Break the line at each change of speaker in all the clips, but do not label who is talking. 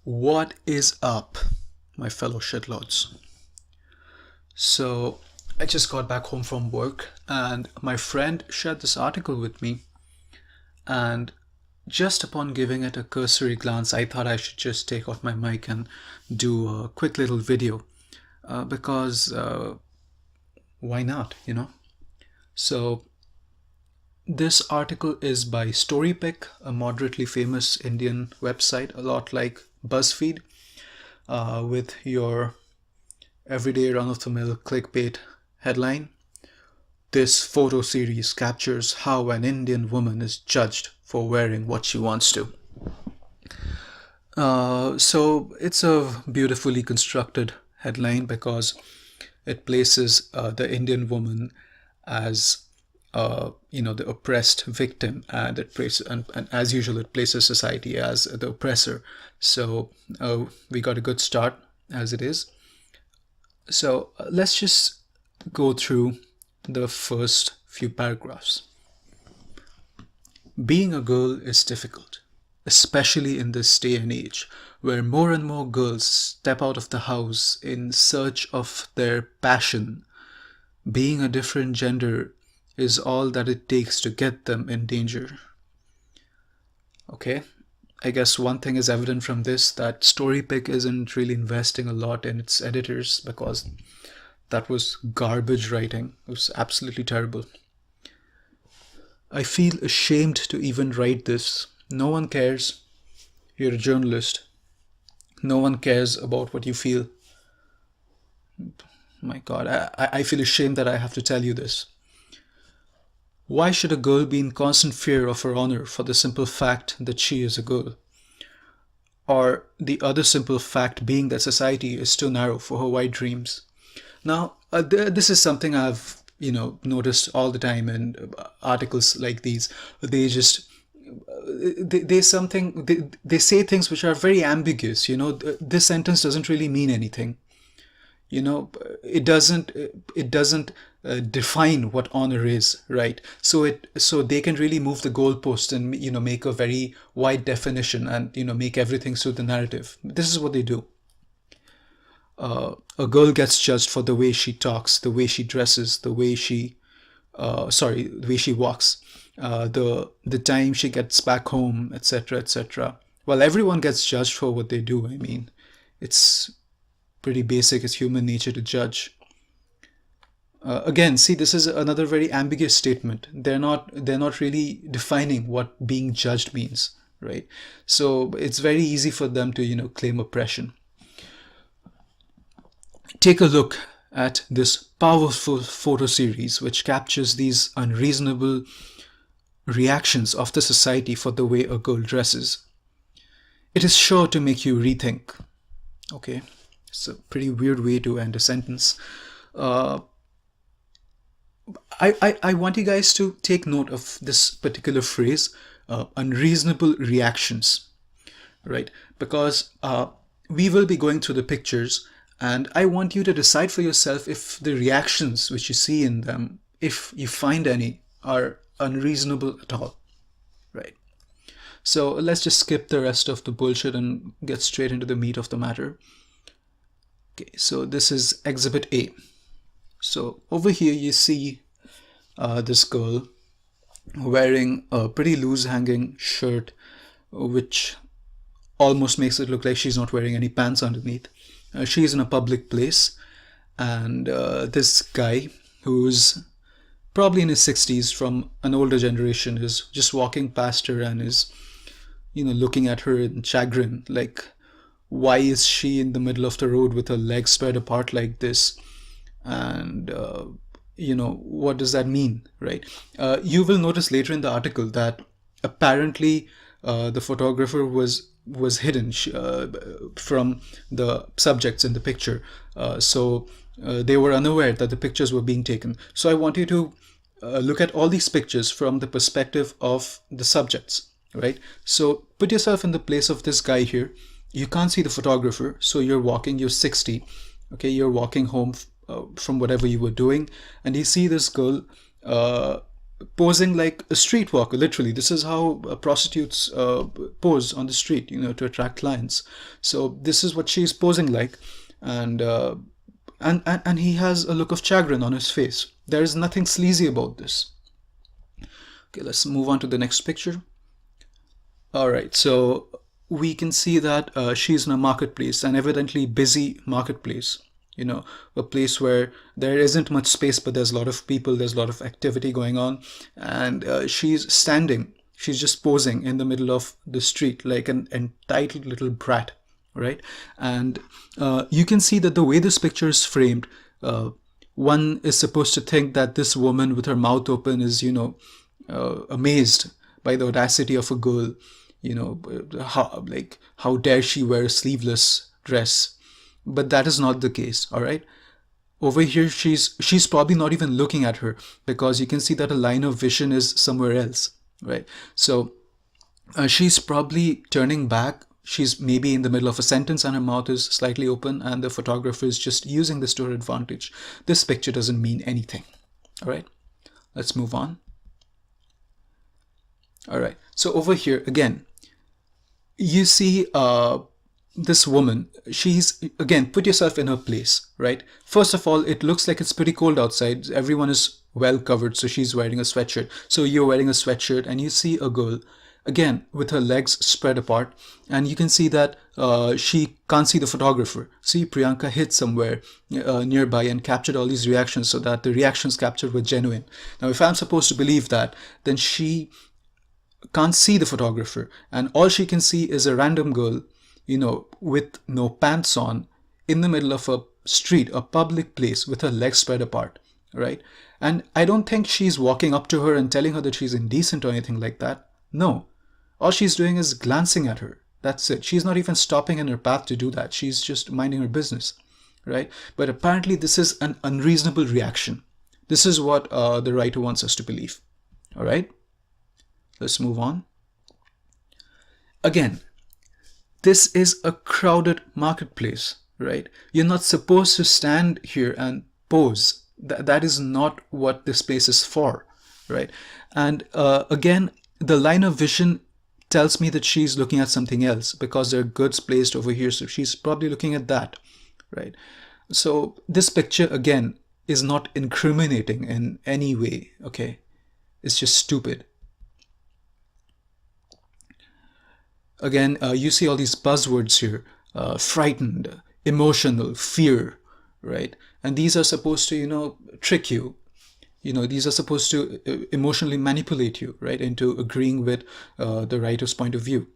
What is up, my fellow shitlords? So, I just got back home from work and my friend shared this article with me. And just upon giving it a cursory glance, I thought I should just take off my mic and do a quick little video because why not, So, this article is by Storypick, a moderately famous Indian website, a lot like BuzzFeed, with your everyday run-of-the-mill clickbait headline. This photo series captures how an Indian woman is judged for wearing what she wants to. So it's a beautifully constructed headline because it places the Indian woman as the oppressed victim, and and as usual it places society as the oppressor. So we got a good start as it is. So let's just go through the first few paragraphs. Being a girl is difficult, especially in this day and age where more and more girls step out of the house in search of their passion. Being a different gender is all that it takes to get them in danger. Okay, I guess one thing is evident from this, that Storypick isn't really investing a lot in its editors, because that was garbage writing. It was absolutely terrible. I feel ashamed to even write this. No one cares. You're a journalist. No one cares about what you feel. My God, I feel ashamed that I have to tell you this. Why should a girl be in constant fear of her honor for the simple fact that she is a girl? Or the other simple fact being that society is too narrow for her wide dreams? Now, this is something I've noticed all the time in articles like these. They just they say things which are very ambiguous. This sentence doesn't really mean anything. It doesn't define what honor is, right? So they can really move the goalpost and make a very wide definition and make everything suit the narrative. This is what they do. A girl gets judged for the way she talks, the way she dresses, the way she walks, the time she gets back home, etc., etc. Well, everyone gets judged for what they do. I mean, it's pretty basic. It's human nature to judge. Again, see, this is another very ambiguous statement. They're not really defining what being judged means, right? So it's very easy for them to claim oppression. Take a look at this powerful photo series which captures these unreasonable reactions of the society for the way a girl dresses. It is sure to make you rethink. Okay, it's a pretty weird way to end a sentence. I want you guys to take note of this particular phrase, unreasonable reactions, right? Because we will be going through the pictures, and I want you to decide for yourself if the reactions which you see in them, if you find any, are unreasonable at all, right? So let's just skip the rest of the bullshit and get straight into the meat of the matter. Okay, so this is Exhibit A. So over here you see this girl wearing a pretty loose hanging shirt, which almost makes it look like she's not wearing any pants underneath. She's in a public place, and this guy, who's probably in his 60s, from an older generation, is just walking past her and is looking at her in chagrin, like, why is she in the middle of the road with her legs spread apart like this? And what does that mean, right? You will notice later in the article that apparently the photographer was hidden from the subjects in the picture, so they were unaware that the pictures were being taken. So I want you to look at all these pictures from the perspective of the subjects, right? So put yourself in the place of this guy here. You can't see the photographer, so you're 60, okay, you're walking home from whatever you were doing, and you see this girl posing like a streetwalker. Literally, this is how prostitutes pose on the street, to attract clients. So this is what she's posing like, and and he has a look of chagrin on his face. There is nothing sleazy about this. Okay, let's move on to the next picture. All right, so we can see that she's in a marketplace, an evidently busy marketplace. A place where there isn't much space, but there's a lot of people, there's a lot of activity going on, and she's standing. She's just posing in the middle of the street like an entitled little brat, right? And you can see that the way this picture is framed, one is supposed to think that this woman with her mouth open is, amazed by the audacity of a girl. How dare she wear a sleeveless dress? But that is not the case. All right, over here she's probably not even looking at her, because you can see that a line of vision is somewhere else, right? So she's probably turning back. She's maybe in the middle of a sentence and her mouth is slightly open, and the photographer is just using this to her advantage. This picture doesn't mean anything. All right, let's move on. All right, so over here again, you see this woman. She's, again, put yourself in her place, right? First of all, it looks like it's pretty cold outside. Everyone is well covered, so she's wearing a sweatshirt. So you're wearing a sweatshirt, and you see a girl, again, with her legs spread apart, and you can see that she can't see the photographer. See, Priyanka hid somewhere nearby and captured all these reactions so that the reactions captured were genuine. Now, if I'm supposed to believe that, then she can't see the photographer, and all she can see is a random girl, with no pants on, in the middle of a street, a public place, with her legs spread apart, right? And I don't think she's walking up to her and telling her that she's indecent or anything like that. No, all she's doing is glancing at her. That's it. She's not even stopping in her path to do that. She's just minding her business, right? But apparently this is an unreasonable reaction. This is what the writer wants us to believe. All right, let's move on. Again, this is a crowded marketplace, right? You're not supposed to stand here and pose. That is not what this place is for, right? And again, the line of vision tells me that she's looking at something else, because there are goods placed over here, so she's probably looking at that, right? So this picture, again, is not incriminating in any way, okay? It's just stupid. Again, you see all these buzzwords here: frightened, emotional, fear, right? And these are supposed to, trick you. These are supposed to emotionally manipulate you, right, into agreeing with the writer's point of view.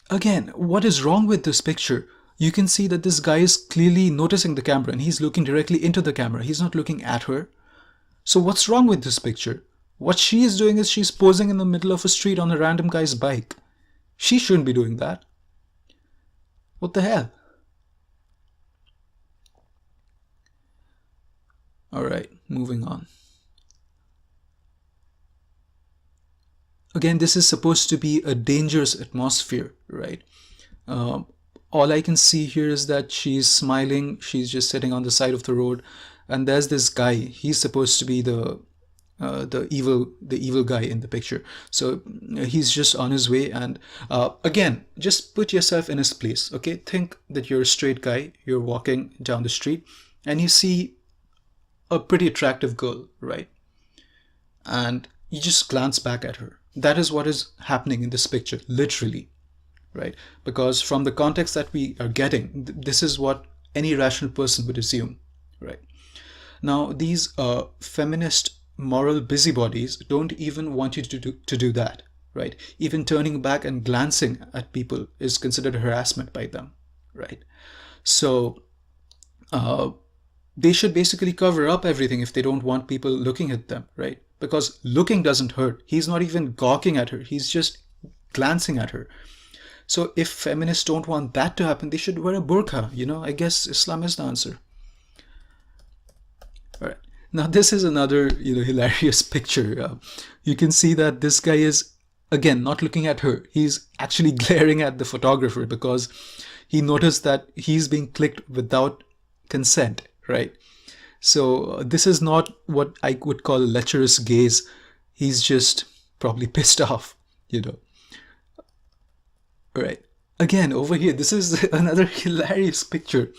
Again, what is wrong with this picture? You can see that this guy is clearly noticing the camera, and he's looking directly into the camera. He's not looking at her. So what's wrong with this picture? What she is doing is she's posing in the middle of a street on a random guy's bike. She shouldn't be doing that. What the hell? All right, moving on. Again, this is supposed to be a dangerous atmosphere, right? All I can see here is that she's smiling. She's just sitting on the side of the road, and there's this guy. He's supposed to be the evil guy in the picture. So he's just on his way, and again, just put yourself in his place, okay? Think that you're a straight guy. You're walking down the street, and you see a pretty attractive girl, right? And you just glance back at her. That is what is happening in this picture, literally, right? Because from the context that we are getting, this is what any rational person would assume, right? Now, these feminist moral busybodies don't even want you to do that, right? Even turning back and glancing at people is considered harassment by them, right? So they should basically cover up everything if they don't want people looking at them, right? Because looking doesn't hurt. He's not even gawking at her. He's just glancing at her. So if feminists don't want that to happen, they should wear a burqa. I guess Islam is the answer. All right. Now, this is another, hilarious picture. You can see that this guy is, again, not looking at her. He's actually glaring at the photographer because he noticed that he's being clicked without consent, right? So this is not what I would call a lecherous gaze. He's just probably pissed off, you know. Right. Again, over here, this is another hilarious picture.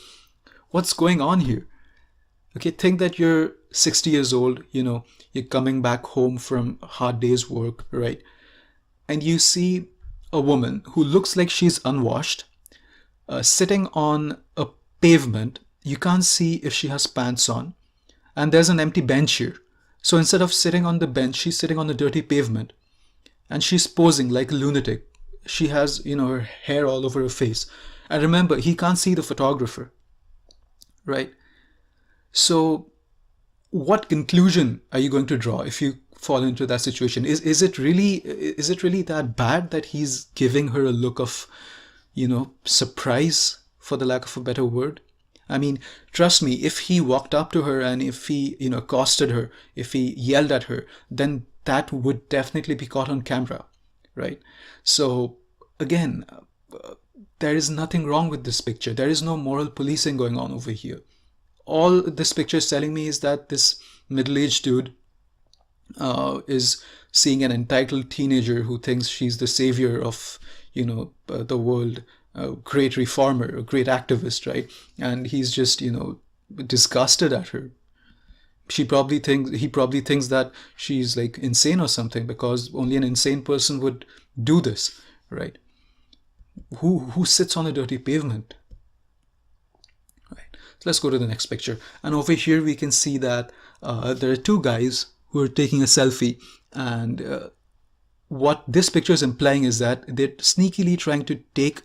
What's going on here? Okay, think that you're 60 years old, you know, you're coming back home from a hard day's work, right? And you see a woman who looks like she's unwashed, sitting on a pavement. You can't see if she has pants on, and there's an empty bench here. So instead of sitting on the bench, she's sitting on the dirty pavement, and she's posing like a lunatic. She has, you know, her hair all over her face. And remember, he can't see the photographer, right? So what conclusion are you going to draw if you fall into that situation? Is it really that bad that he's giving her a look of, you know, surprise, for the lack of a better word? I mean, trust me, if he walked up to her and if he, you know, accosted her, if he yelled at her, then that would definitely be caught on camera, right? So again, there is nothing wrong with this picture. There is no moral policing going on over here. All this picture is telling me is that this middle-aged dude is seeing an entitled teenager who thinks she's the savior of, you know, the world, a great reformer, a great activist, right? And he's just, you know, disgusted at her. He probably thinks that she's like insane or something, because only an insane person would do this, right? Who sits on a dirty pavement? Right. So let's go to the next picture. And over here we can see that there are two guys who are taking a selfie, and what this picture is implying is that they're sneakily trying to take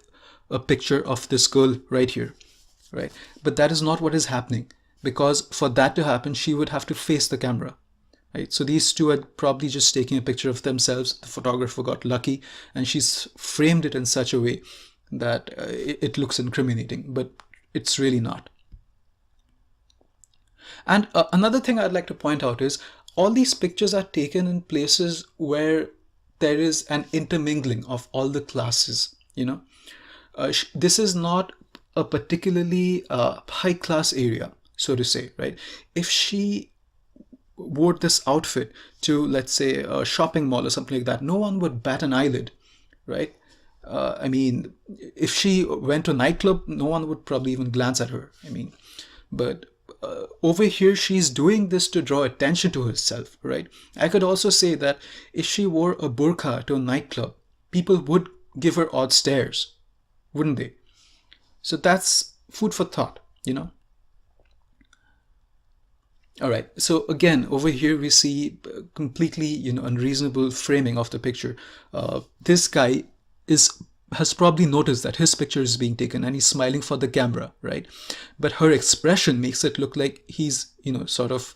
a picture of this girl right here, right? But that is not what is happening, because for that to happen, she would have to face the camera, right? So these two are probably just taking a picture of themselves. The photographer got lucky, and she's framed it in such a way that it looks incriminating, but it's really not. And another thing I'd like to point out is all these pictures are taken in places where there is an intermingling of all the classes, you know. This is not a particularly high class area, so to say, right? If she wore this outfit to, let's say, a shopping mall or something like that, no one would bat an eyelid, right? I mean, if she went to a nightclub, no one would probably even glance at her. I mean, but over here, she's doing this to draw attention to herself, right? I could also say that if she wore a burqa to a nightclub, people would give her odd stares, wouldn't they? So that's food for thought, you know? All right. So again, over here we see completely, you know, unreasonable framing of the picture. This guy has probably noticed that his picture is being taken and he's smiling for the camera, right? But her expression makes it look like he's, you know, sort of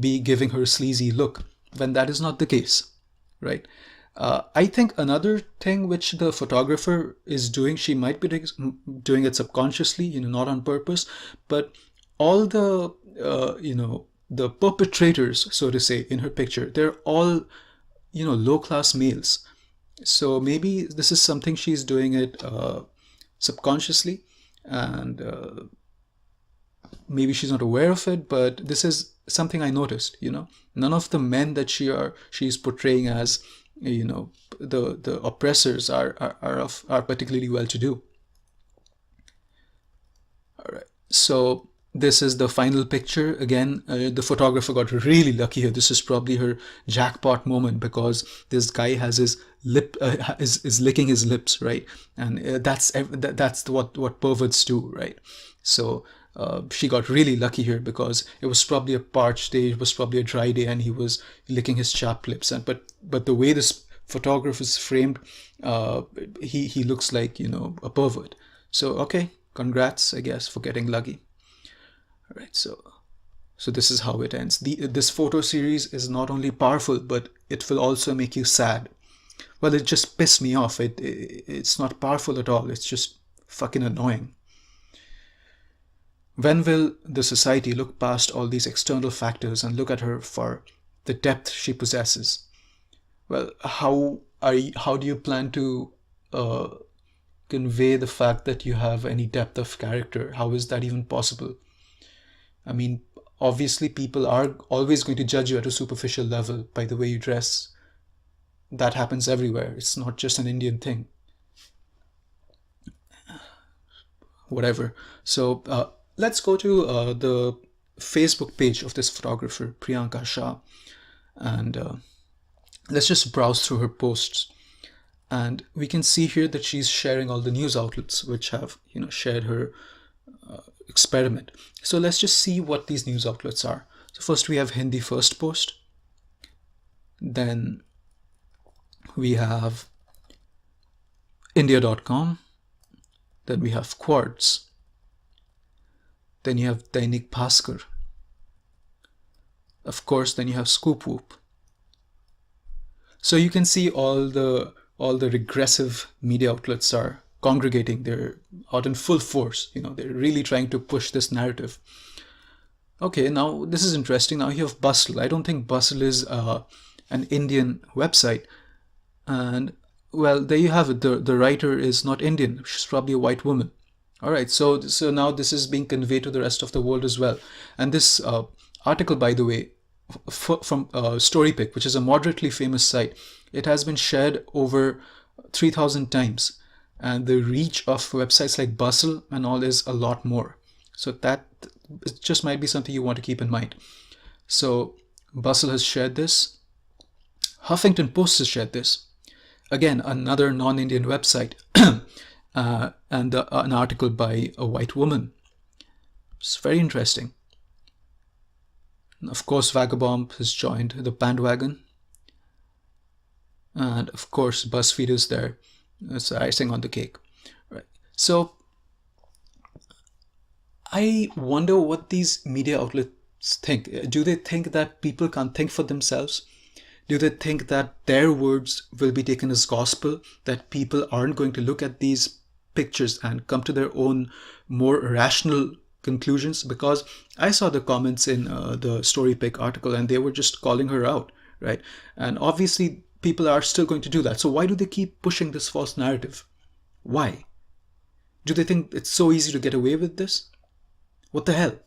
be giving her a sleazy look, when that is not the case, right? I think another thing which the photographer is doing, she might be doing it subconsciously, you know, not on purpose, but all the, you know, the perpetrators, so to say, in her picture, they're all, you know, low-class males. So maybe this is something she's doing it subconsciously, and maybe she's not aware of it, but this is something I noticed, you know. None of the men that she's portraying as, you know, the oppressors are particularly well-to-do. All right. So this is the final picture. Again, the photographer got really lucky here. This is probably her jackpot moment, because this guy has his lip is licking his lips, right? And that's what perverts do, right? So she got really lucky here, because it was probably a parched day, it was probably a dry day, and he was licking his chapped lips. And but the way this photographer is framed, he looks like, you know, a pervert. So okay, congrats, I guess, for getting lucky. All right, so this is how it ends. This photo series is not only powerful, but it will also make you sad. Well, it just pissed me off. It's not powerful at all. It's just fucking annoying. When will the society look past all these external factors and look at her for the depth she possesses? Well, how do you plan to convey the fact that you have any depth of character? How is that even possible? I mean, obviously people are always going to judge you at a superficial level by the way you dress. That happens everywhere. It's not just an Indian thing. Whatever. So let's go to the Facebook page of this photographer, Priyanka Shah, and let's just browse through her posts. And we can see here that she's sharing all the news outlets which have, shared her experiment. So let's just see what these news outlets are. So first we have Hindi First Post. Then we have India.com. Then we have Quartz. Then you have Dainik Bhaskar. Of course, then you have Scoop Whoop. So you can see all the regressive media outlets are congregating. They're out in full force. They're really trying to push this narrative. Okay, now this is interesting. Now you have Bustle. I don't think Bustle is an Indian website. And well, there you have it. The writer is not Indian. She's probably a white woman. All right, so now this is being conveyed to the rest of the world as well. And this article, by the way, from Storypick, which is a moderately famous site, it has been shared over 3,000 times. And the reach of websites like Bustle and all is a lot more. So that just might be something you want to keep in mind. So Bustle has shared this. Huffington Post has shared this. Again, another non-Indian website, and an article by a white woman. It's very interesting. And of course, Vagabond has joined the bandwagon. And of course, BuzzFeed is there. It's icing on the cake. Right. So I wonder what these media outlets think. Do they think that people can't think for themselves? Do they think that their words will be taken as gospel, that people aren't going to look at these pictures and come to their own more rational conclusions? Because I saw the comments in the Storypick article and they were just calling her out, right? And obviously people are still going to do that. So why do they keep pushing this false narrative? Why? Do they think it's so easy to get away with this? What the hell?